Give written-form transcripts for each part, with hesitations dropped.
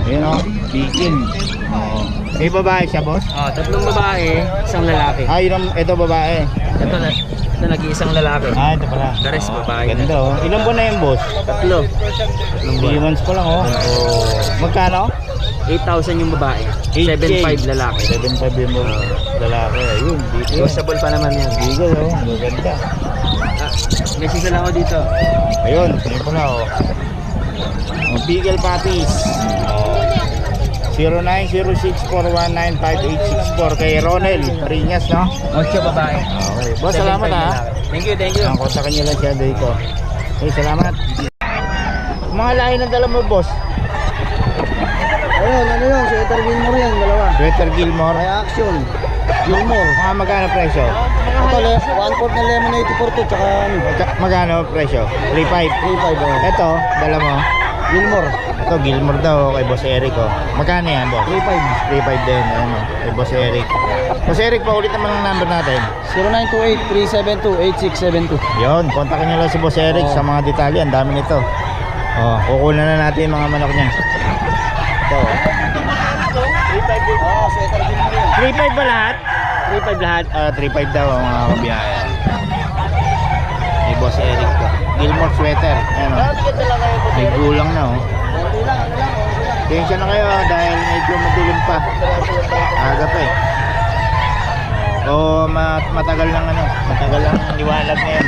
Ayan o, Bikin. Oh. May babae siya, boss? Oh, tatlong babae, isang lalaki. Ah, yun, ito babae. Ito nag-iisang lalaki. Ah, ito pala. The rest babae. Ganda oh. Ilan po na yung boss? Tatlo. 3 months pa lang oh. Magkano? 8,000 yung babae. 8K. 7,500 lalaki. 7.5 yung lalaki. Ayun, dito. Usable pa naman yan. Bigal oh, maganda. Ah, may sisa lang ako dito. Ayun, yun pala oh. Bigal Puppies. 0906-419-5864 kay Ronel Riñas, no? 8 babae. Okay. Boss, salamat ha. Thank you, thank you. Ang kontakin nyo lang siya dito. Okay, salamat. Mga lahi ng dala mo, boss? Ayun, ano yun? Sweater Gilmore yan, dalawa. Sweater Gilmore. Reaction. Gilmore. Mga magkano presyo? Ito, 1/4 na lemon 84 to, tsaka ano? Magkano presyo? 3.5. 3.5 oh. Ito, dala mo. Gilmore. Ito, Gilmore daw kay Boss Eric oh. Magkano yan, boss? 3.5. 3.5 din, ayun oh, kay Boss Eric. Boss Eric, paulit naman ang number natin. 0928-372-8672. Yun, kontakin nyo lang si Boss Eric sa mga detalye. Ang dami nito. Oh, kukunan na natin yung mga manok niya. Ito. 3.5 Oo, sweater Gilmore yan. 3.5 ba lahat? 3.5 lahat? 3.5 daw ang mga kabiyayan. Ni Boss Eric ko. Gilmore sweater. Ayan o. May gulang na o. Tensya na kayo dahil medyo madilim pa. Aga pa eh. O matagal lang ano. Matagal lang liwanag na yan.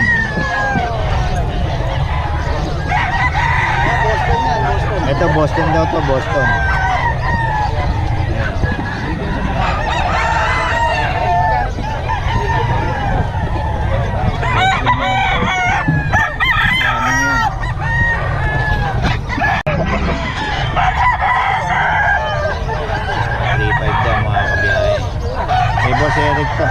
Ito Boston daw to, Boston. Boss Eric to.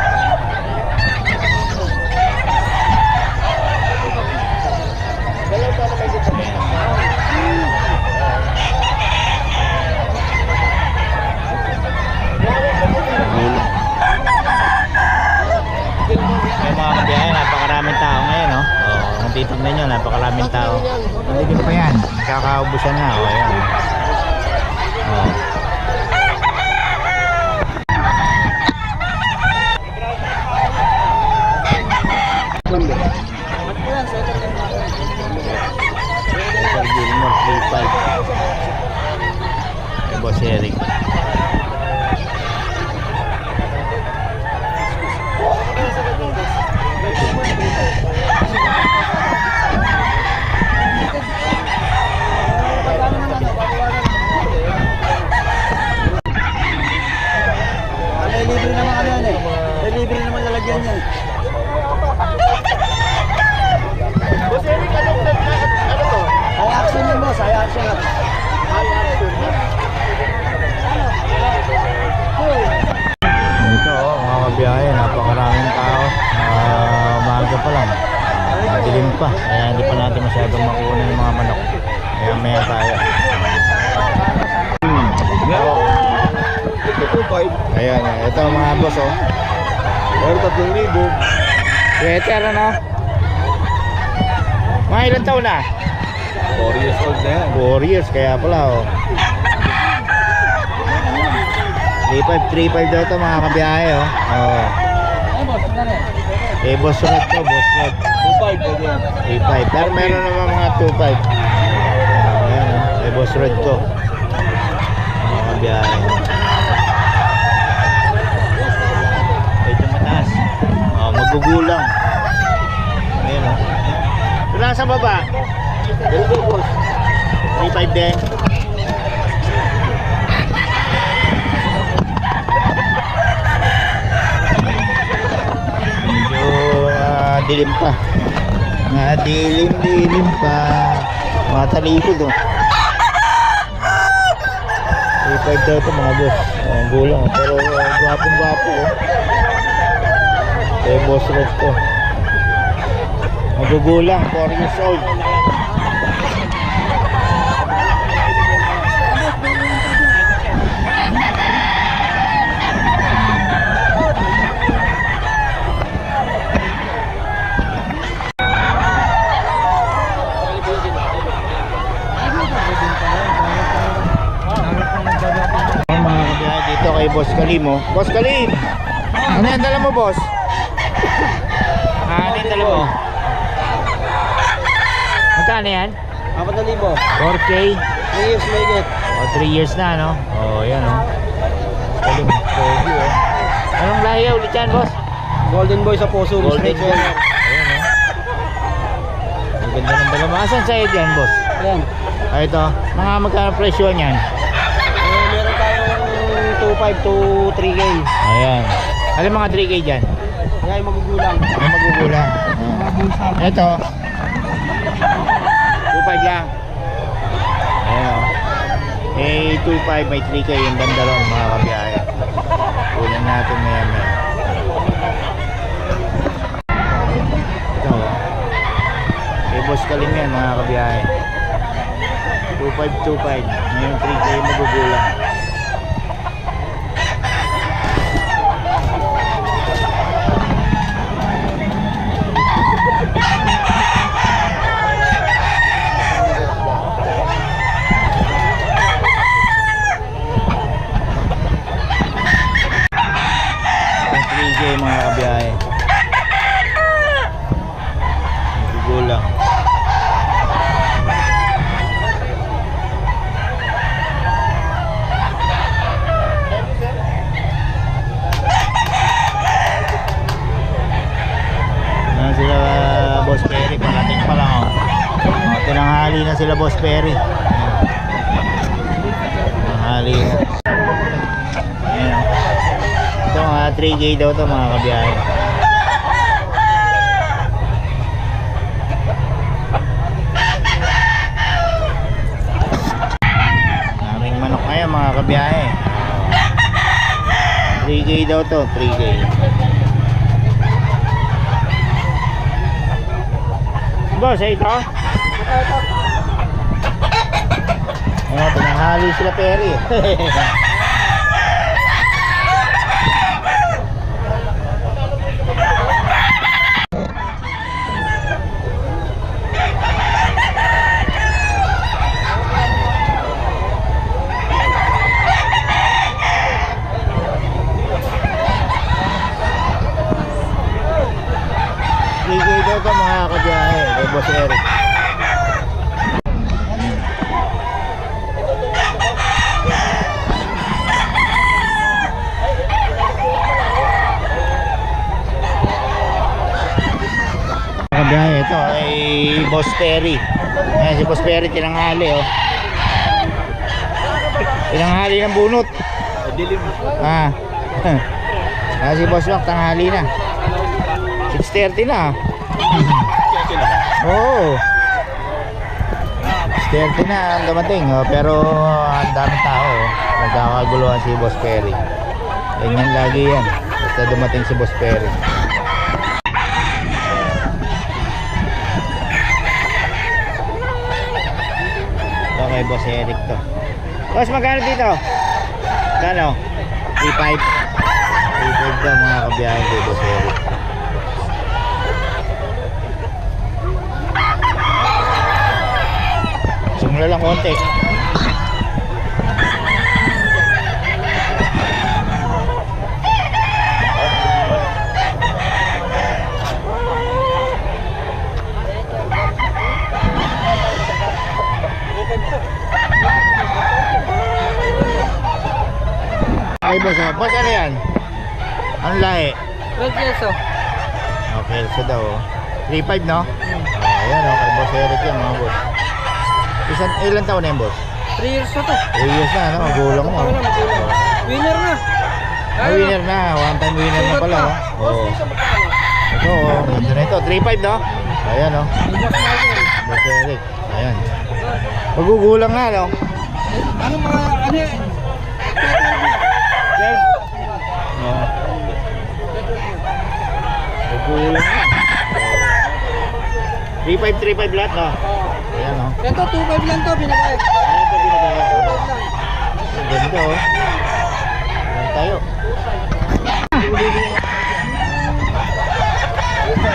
Yung mga kabiyahe, napakaraming tao ngayon, no? Kung titignan nyo, napakaraming tao. Hindi pa yan, nakakaubusan na. Ayan. Gilmore 3.5 Boss Eric. Libre naman ano yan eh. Libre naman lalagyan yan. Boss Eric, ano to? High action yun boss, high action lang. Ito mga kabiyahe, napakaraming tao. Umaga pa lang. Madilim pa. Kaya hindi pa natin masyadong makuha yung mga manok. Kaya maya tayo. Ayan, ito mga boss oh. Pero 3,000. Sweater ano? Mga ilang taon na? 4 years old na yan. 4 years, kaya pala oh. 3.5 daw ito mga kabiyahe oh. Oh. Eh boss red to, boss red. 2.5 pwede yan. 3.5. Pero meron naman mga 2.5. Ayan oh. Eh boss red to. Mga kabiyahe. Ito mataas. Oh, magugulang. Ayan oh. Wala sa baba. 3.5 din. Dilim pa. Dilim pa. Matalikod oh. 3.5 daw ito mga boss. Ang gulang oh. Pero gwapong gwapo oh. Boss red to. Magugulang, 4 years old. kay Boss Kalim, oh. Boss Kalim! Ano yan dala mo, boss? Ano yung dala mo? Magkano yan? 4,000. 4K? 3 years may get. O, 3 years na, no? O, yan, oh. Kalim, pogi, oh. Anong lahi ulit yan, boss? Golden boy sa puso. Golden Straight Boy. winner. Ayan, oh. Ang ganda ng dala mo. Asan sa'yo dyan, boss? Ayan. Ah, ito. Mga magkano presyo niyan? Meron tayong 2.5 to 3K. Ayan. Alam mga 3K dyan? Kaya yung magugulang. May magugulang. Ito. 2.5 lang. Ayan, oh. Eh, 2.5 may 3K yung ganda ron, mga kabiyahe. Kunin natin na yan. Ito, oh. Eh, Boss Kalim yan, mga kabiyahe. 2.5, 2.5. Ngayon 3K yung magugulang. Ang 3K mga kabiyahe. Magugulang. Ayan sila Boss Perry, parating pa lang, oh. Oh, tinanghali na sila Boss Perry. Tinanghali na. Ayan. Ito mga 3K daw to mga kabiyahe. Maraming manok ngayon mga kabiyahe. 3K daw to, 3K. Boss, ito? Ayan, tinanghali sila Perry. Bigay daw ito mga kabiyahe kay Boss Eric. Kabiyahe, ito ay Boss Perry. Ayan si Boss Perry, tinanghali, oh. Tinanghali ng bunot. Ah. Ayan si Boss Mac, tanghali na. 6:30 na. Oo. 6:30 na ang dumating, oh. Pero ang daming tao, oh. Nagkakaguluhan si Boss Perry. Ganyan lagi yan basta dumating si Boss Perry. Ito kay Boss Eric to. Boss, magkano dito? Kano? 3.5. 3.5 daw mga kabiyahe kay Boss Eric. Sumula lang konti. Ay, boss, oh. Boss, ano yan? Anong lahi? Red Kelso. Okay, so daw, oh. 3.5, no? Ayan, oh, kay Boss Eric yan, mga boss. Ilan taon na yan, boss? 3 years na to. 3 years na, no? Magulang na, oh. Winner na. Ay, winner na. One time winner na pala, oh. Oo. Ito, oh. Ganda na ito. 3.5, no? Ayan, oh. Boss Eric. Ayan. Magugulang na, no? Ano mga, ano yan? Sir? Oo. Magugulang na. 3.5 lahat, no? Ayan, oh. Ito, 2.5 lang to, binagay. Ayan ito, binagay. 2.5 lang. Ang ganda, oh. Ayan tayo.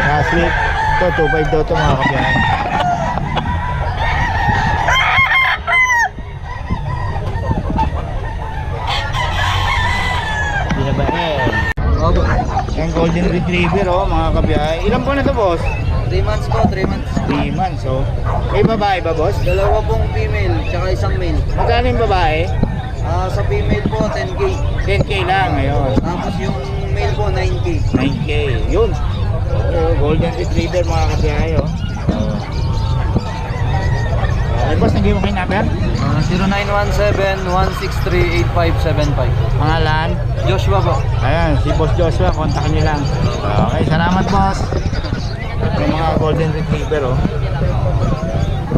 Last week, ito, 2.5 daw ito, mga kabiyahe. Yung golden retriever oh, mga kabiyahe. Ilan po na to, boss? 3 months po, 3 months. 3 months oh. May babae ba, boss? Dalawa pong female, tsaka isang male. Magkano yung babae? Sa female po, 10K. 10k lang ngayon. Tapos yung male po, 9K. 9k. Yun. Oh, golden retriever mga kabiyahe oh. Okay, boss, nag-iwan kayo number? 0917-163-8575. Pangalan? Joshua po. Ayan, si Boss Joshua, kontakin niyo lang. Okay, salamat boss. Yung mga golden retriever oh.